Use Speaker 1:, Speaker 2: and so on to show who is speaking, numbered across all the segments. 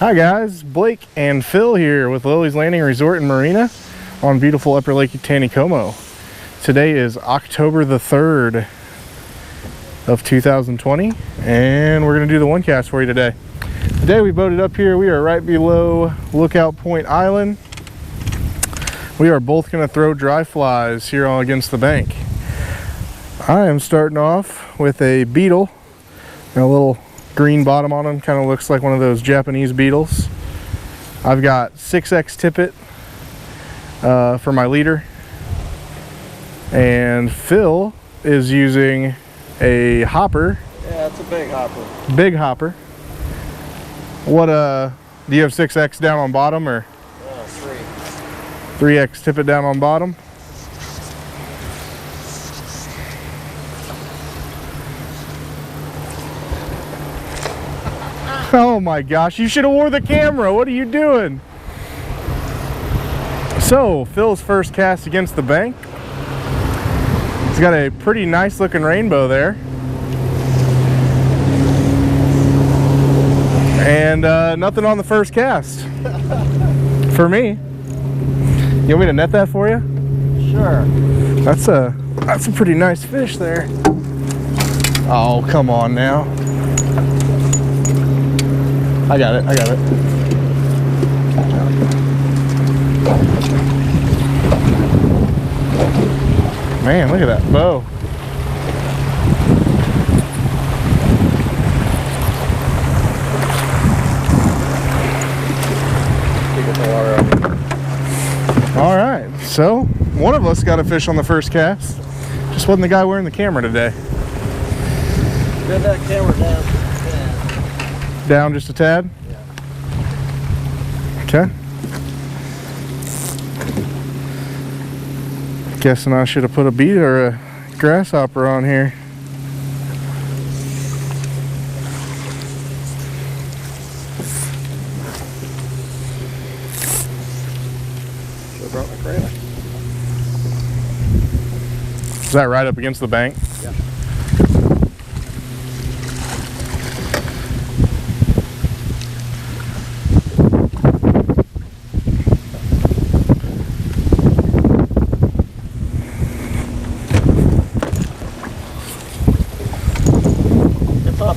Speaker 1: Hi guys, Blake and Phil here with Lilley's Landing Resort and Marina on beautiful Upper Lake Taneycomo. Today is October the 3rd of 2020 and we're going to do the one cast for you today. Today we boated up here. We are right below Lookout Point Island. We are both going to throw dry flies here on against the bank. I am starting off with a beetle and a little green bottom on them, kind of looks like one of those Japanese beetles. I've got 6X tippet for my leader, and Phil is using a hopper.
Speaker 2: Yeah, it's a big hopper.
Speaker 1: Big hopper. What do you have 6X down on bottom or? 3X tippet down on bottom. Oh my gosh, you should have wore the camera. What are you doing? So, Phil's first cast against the bank. He's got a pretty nice looking rainbow there. And nothing on the first cast. For me. You want me to net that for you?
Speaker 2: Sure.
Speaker 1: That's a pretty nice fish there. Oh, come on now. I got it. Man, look at that bow. All right, so one of us got a fish on the first cast. Just wasn't the guy wearing the camera today.
Speaker 2: Bend that camera down.
Speaker 1: Down just a tad?
Speaker 2: Yeah.
Speaker 1: Okay. Guessing I should have put a bead or a grasshopper on here.
Speaker 2: Should have brought my cradle.
Speaker 1: Is that right up against the bank?
Speaker 2: Yeah.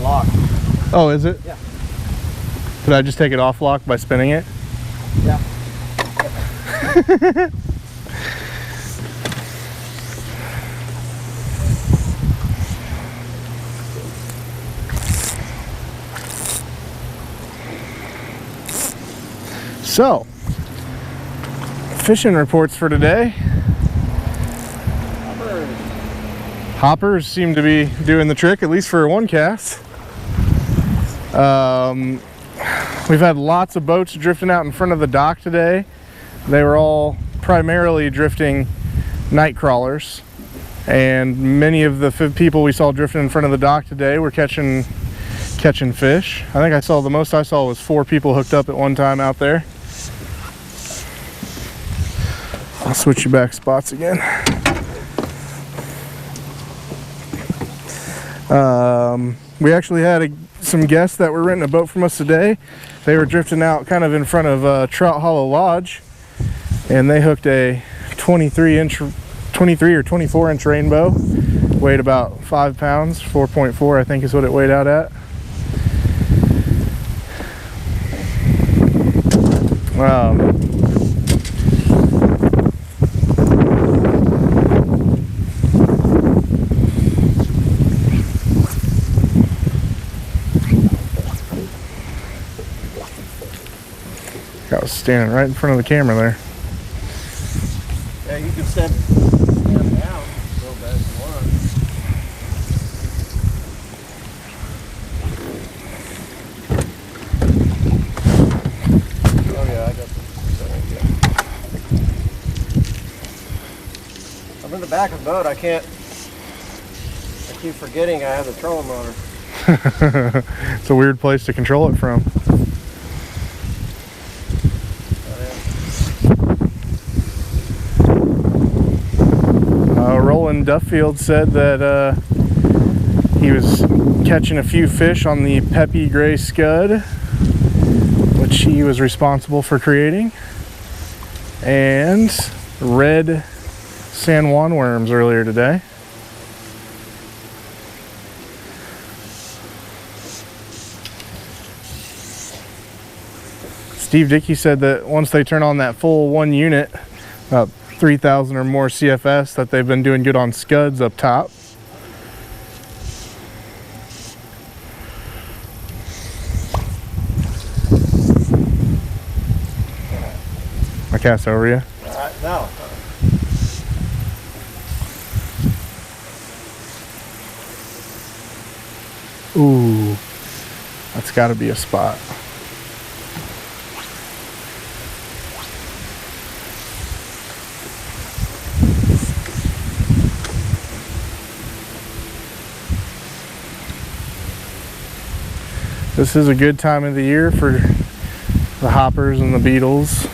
Speaker 2: Lock.
Speaker 1: Oh, is it?
Speaker 2: Yeah.
Speaker 1: Could I just take it off lock by spinning it?
Speaker 2: Yeah.
Speaker 1: So, fishing reports for today. Hoppers seem to be doing the trick, at least for one cast. We've had lots of boats drifting out in front of the dock today. They were all primarily drifting night crawlers, and many of the people we saw drifting in front of the dock today were catching fish. I think the most I saw was 4 people hooked up at one time out there. I'll switch you back spots again. We actually had some guests that were renting a boat from us today. They were drifting out kind of in front of Trout Hollow Lodge, and they hooked a 23 or 24 inch rainbow. Weighed about 5 pounds, 4.4 I think is what it weighed out at. I was standing right in front of the camera there.
Speaker 2: Yeah, you can stand down a little bit if you want. Oh yeah, I got the I'm in the back of the boat. I keep forgetting I have the trolling motor.
Speaker 1: It's a weird place to control it from. Roland Duffield said that he was catching a few fish on the Peppy Gray Scud, which which he was responsible for creating, and red San Juan worms earlier today. Steve Dickey said that once they turn on that full 1 unit, about 3,000 or more CFS, that they've been doing good on scuds up top. I cast over you?
Speaker 2: No.
Speaker 1: Ooh, that's got to be a spot. This is a good time of the year for the hoppers and the beetles.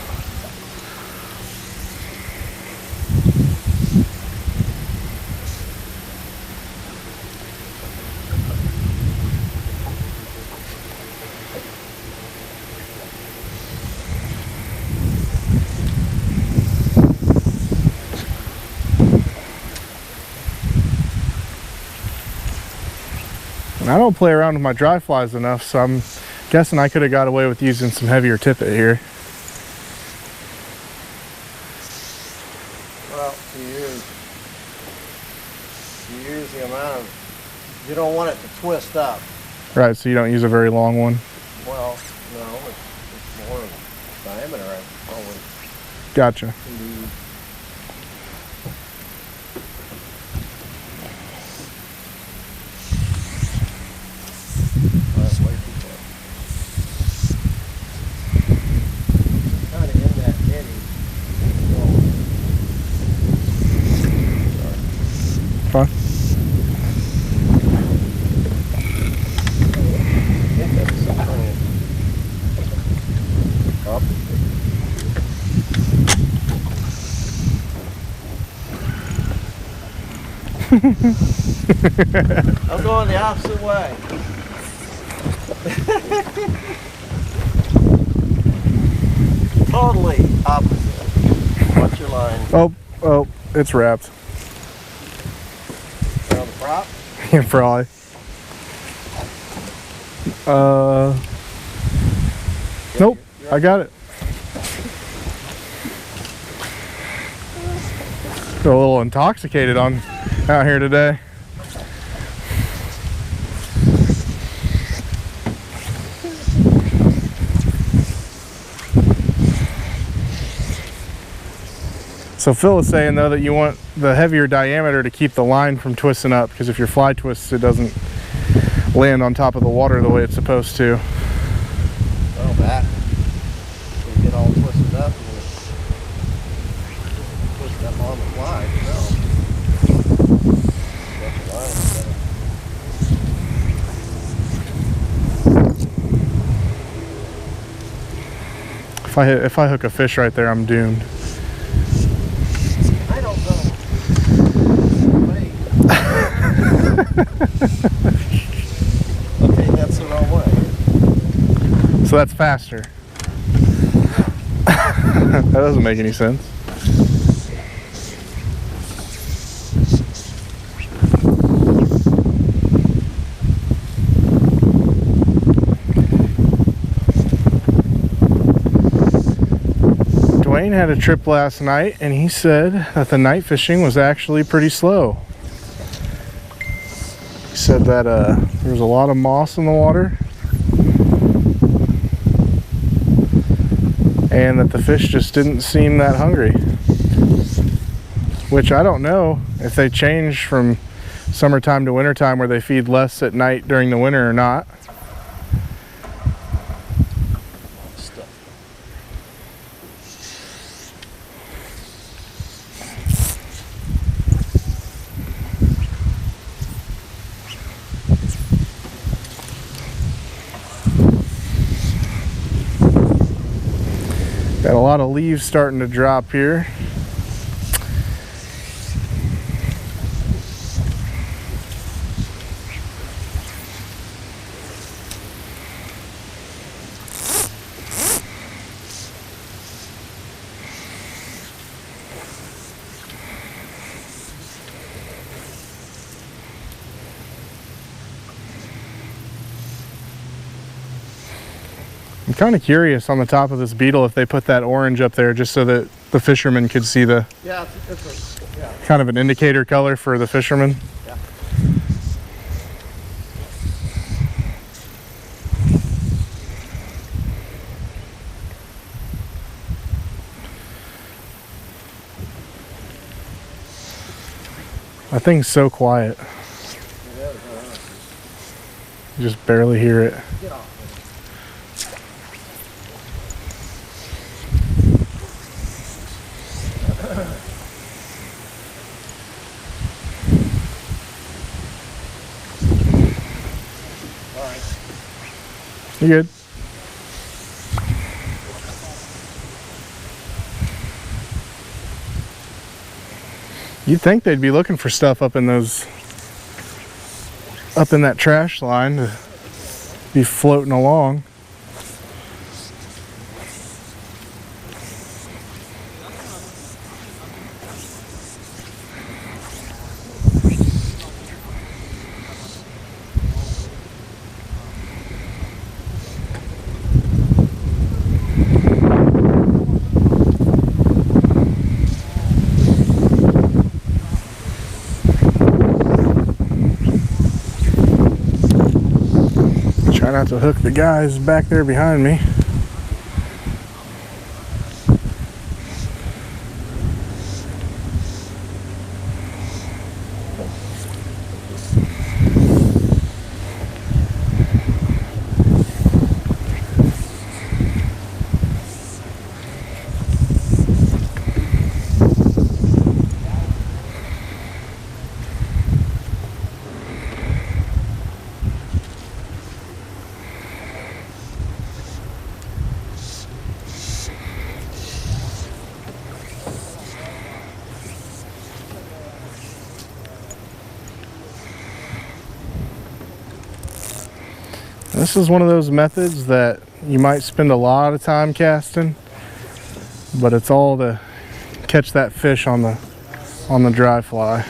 Speaker 1: I don't play around with my dry flies enough, so I'm guessing I could have got away with using some heavier tippet here.
Speaker 2: Well, you use the amount of, you don't want it to twist up.
Speaker 1: Right, so you don't use a very long one.
Speaker 2: Well, no, it's more diameter, I always
Speaker 1: Gotcha.
Speaker 2: need.
Speaker 1: Fine.
Speaker 2: I'm going the opposite way. Totally opposite. What's your line?
Speaker 1: Oh, it's wrapped.
Speaker 2: On the prop?
Speaker 1: Yeah, probably. Nope, I got it. Feel a little intoxicated out here today. So Phil is saying though that you want the heavier diameter to keep the line from twisting up, because if your fly twists, it doesn't land on top of the water the way it's supposed to.
Speaker 2: Oh, that. You get all twisted up and twist up on the fly. No.
Speaker 1: If I hook a fish right there, I'm doomed.
Speaker 2: I don't know. Wait. Okay, that's the wrong way.
Speaker 1: So that's faster. That doesn't make any sense. Dwayne had a trip last night and he said that the night fishing was actually pretty slow. He said that there was a lot of moss in the water and that the fish just didn't seem that hungry. Which I don't know if they change from summertime to wintertime where they feed less at night during the winter or not. Got a lot of leaves starting to drop here. I'm kind of curious on the top of this beetle if they put that orange up there just so that the fishermen could see the kind of an indicator color for the fishermen.
Speaker 2: Yeah.
Speaker 1: That thing's so quiet. You just barely hear it.
Speaker 2: Get off. All right.
Speaker 1: You good? You'd think they'd be looking for stuff up in that trash line to be floating along. Try not to hook the guys back there behind me. This is one of those methods that you might spend a lot of time casting, but it's all to catch that fish on the dry fly.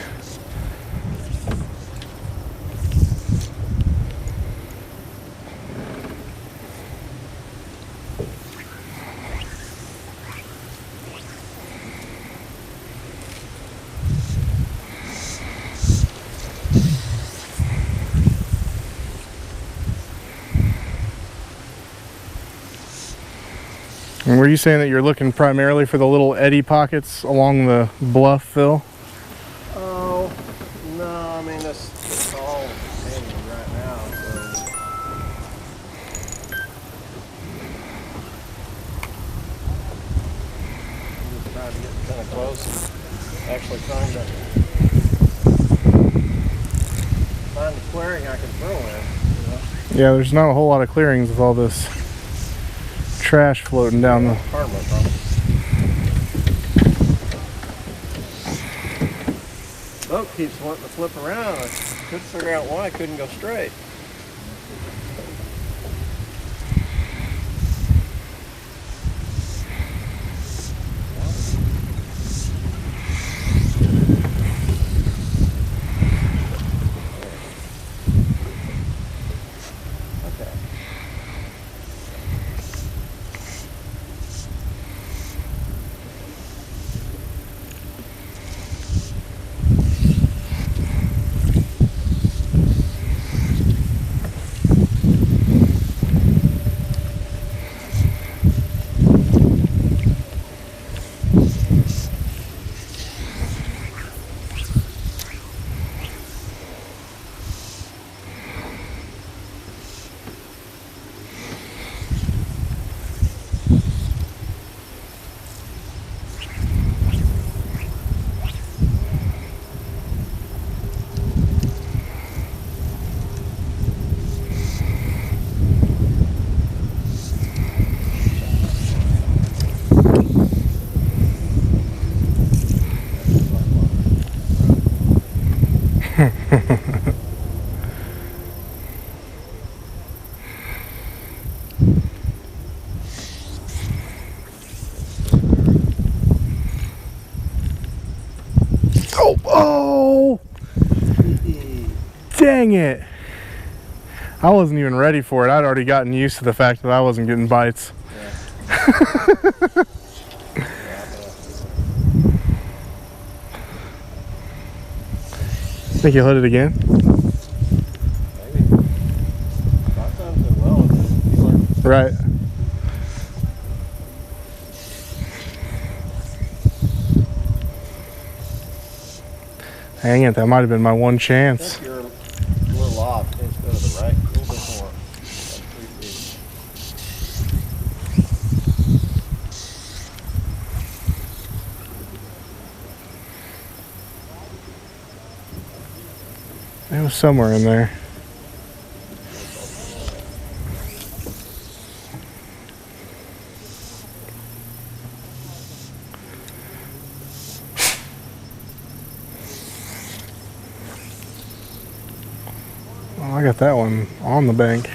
Speaker 1: And were you saying that you're looking primarily for the little eddy pockets along the bluff, Phil?
Speaker 2: Oh, no, I mean, it's all hanging right now, so. I'm just trying to get kind of close. Actually trying to find a clearing I can throw in, you know?
Speaker 1: Yeah, there's not a whole lot of clearings with all this trash floating down the...
Speaker 2: Boat keeps wanting to flip around. I couldn't figure out why I couldn't go straight. Oh! Dang it!
Speaker 1: I wasn't even ready for it. I'd already gotten used to the fact that I wasn't getting bites.
Speaker 2: Yeah.
Speaker 1: Think you'll hit it again?
Speaker 2: Maybe. Sometimes it will. It's just like,
Speaker 1: Right. Dang it, that might have been my one
Speaker 2: I
Speaker 1: chance.
Speaker 2: think you're a little off. Let's go to the right. A little bit more. Like 3 feet.
Speaker 1: It was somewhere in there. Well, I got that one on the bank.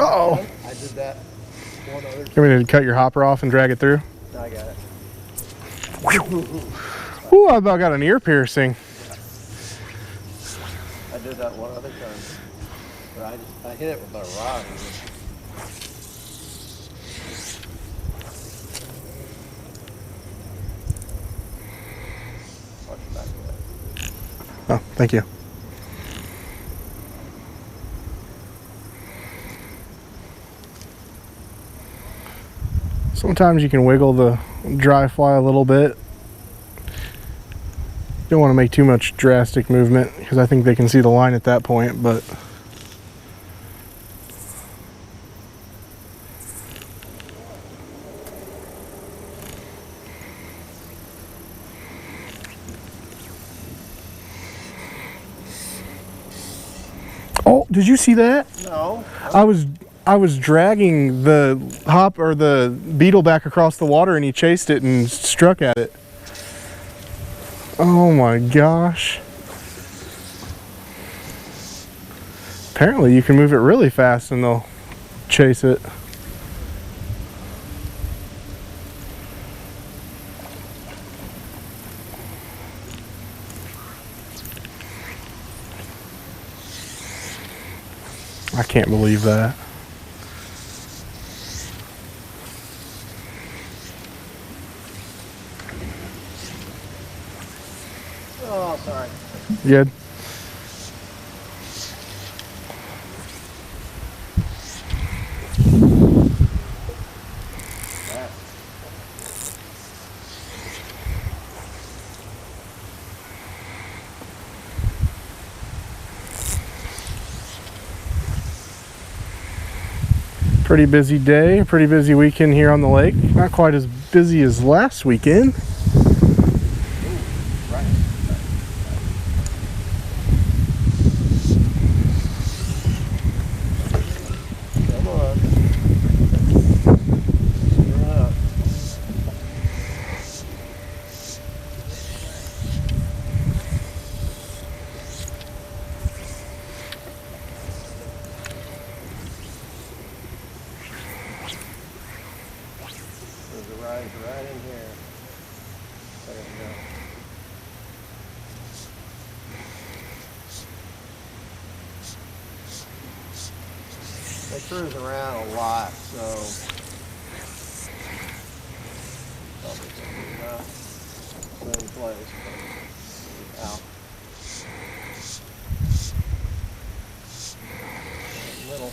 Speaker 1: Uh-oh.
Speaker 2: I did that one other
Speaker 1: You want me to cut your hopper off and drag it through?
Speaker 2: I got it.
Speaker 1: Ooh, I about got an ear piercing.
Speaker 2: I did that one other time. But I hit it with my rod. Watch your back of that.
Speaker 1: Oh, thank you. Sometimes you can wiggle the dry fly a little bit. Don't want to make too much drastic movement because I think they can see the line at that point, but oh, did you see that?
Speaker 2: No.
Speaker 1: I was dragging the hop or the beetle back across the water and he chased it and struck at it. Oh my gosh. Apparently you can move it really fast and they'll chase it. I can't believe that.
Speaker 2: Oh, sorry.
Speaker 1: Good. Pretty busy day, pretty busy weekend here on the lake. Not quite as busy as last weekend.
Speaker 2: Come on. You're up. There's a rise right in here. There you go. They cruise around a lot, so probably same place, but out. Little.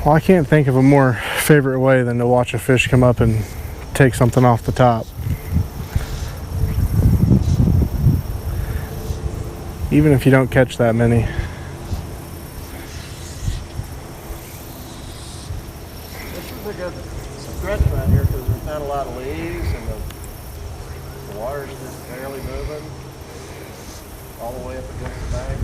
Speaker 1: Well, I can't think of a more favorite way than to watch a fish come up and take something off the top. Even if you don't catch that many.
Speaker 2: This is a good stretch right here because there's not a lot of leaves and the water's just barely moving all the way up against the bank.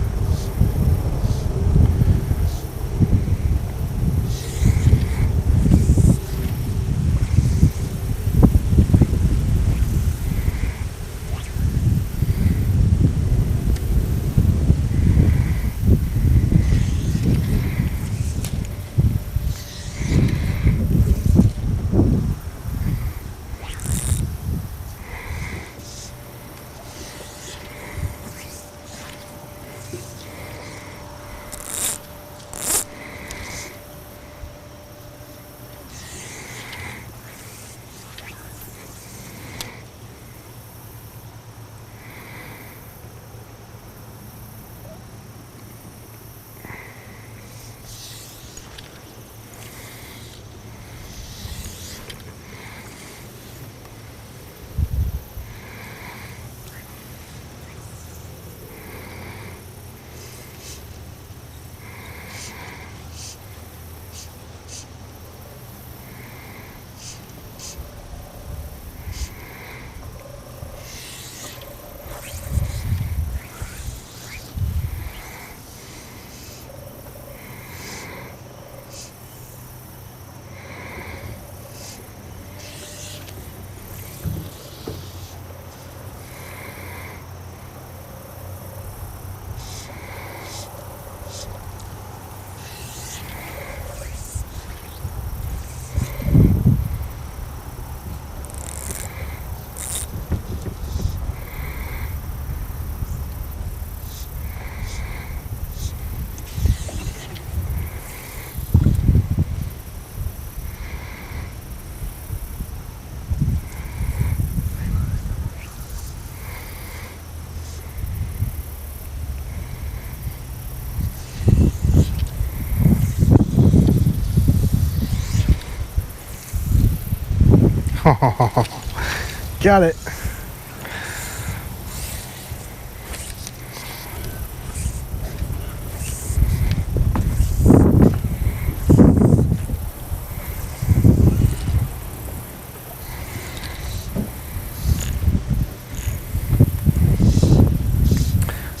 Speaker 1: Got it.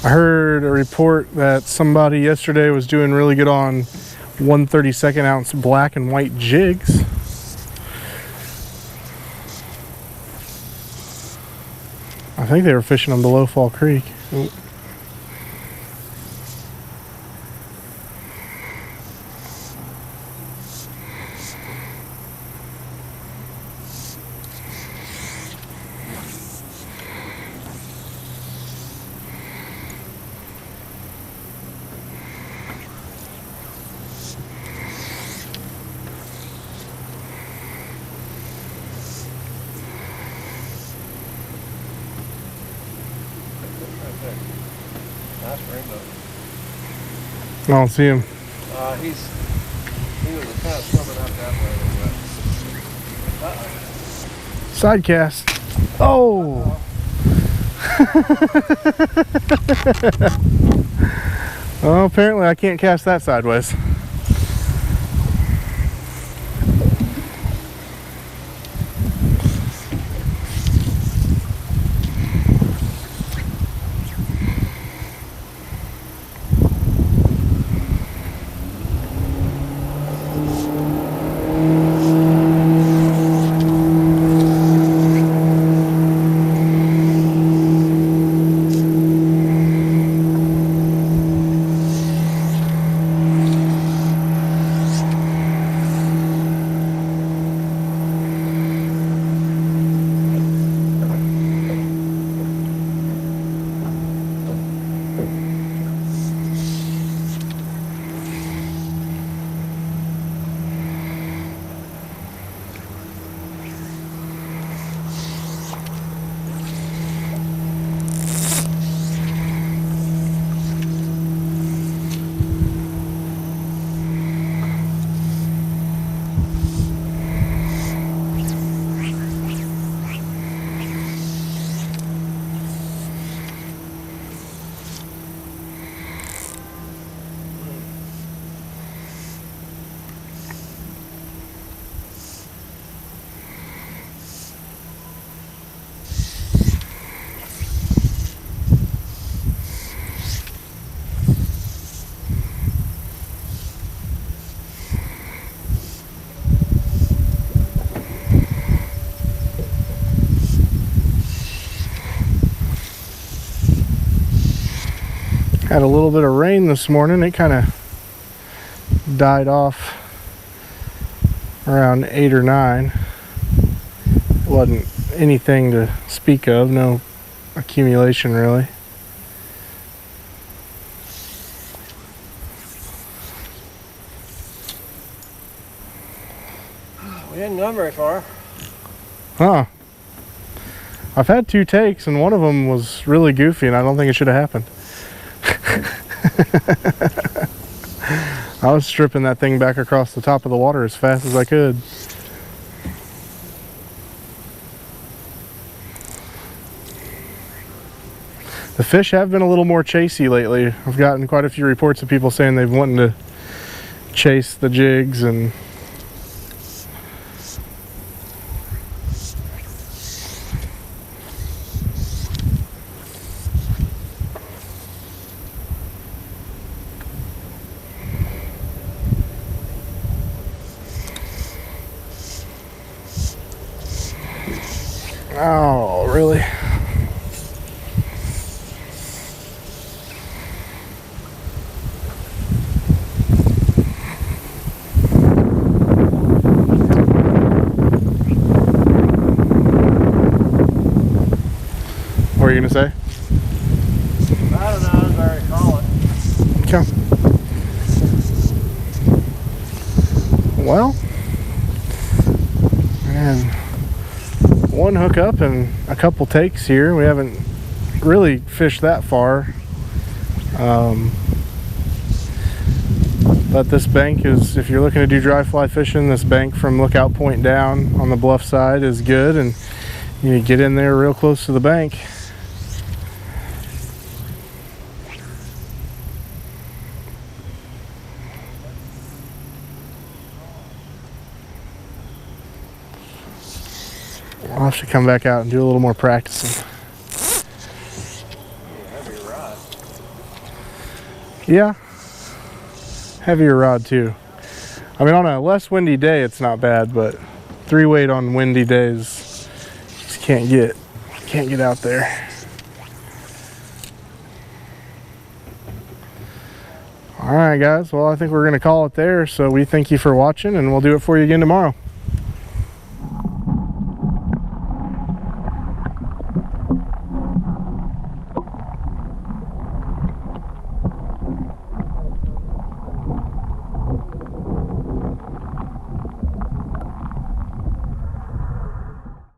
Speaker 1: I heard a report that somebody yesterday was doing really good on 1/32 ounce black and white jigs. I think they were fishing on below Fall Creek. Ooh.
Speaker 2: Nice rainbow.
Speaker 1: I don't see him.
Speaker 2: He was kind of swimming up that way.
Speaker 1: Side cast. Oh! Well, apparently I can't cast that sideways. Had a little bit of rain this morning. It kind of died off around 8 or 9. It wasn't anything to speak of, no accumulation really.
Speaker 2: We hadn't gone very far.
Speaker 1: Huh. I've had 2 takes and one of them was really goofy and I don't think it should have happened. I was stripping that thing back across the top of the water as fast as I could. The fish have been a little more chasey lately. I've gotten quite a few reports of people saying they've wanted to chase the jigs and oh, really? What are you gonna say?
Speaker 2: I don't know, as I recall it.
Speaker 1: Okay. Well, and one hookup and a couple takes here. We haven't really fished that far. But this bank is, if you're looking to do dry fly fishing, this bank from Lookout Point down on the bluff side is good, and you get in there real close to the bank. I'll have to come back out and do a little more practicing.
Speaker 2: Heavy rod.
Speaker 1: Yeah, heavier rod too. I mean, on a less windy day, it's not bad, but 3-weight on windy days, just can't get out there. All right, guys. Well, I think we're gonna call it there. So we thank you for watching, and we'll do it for you again tomorrow.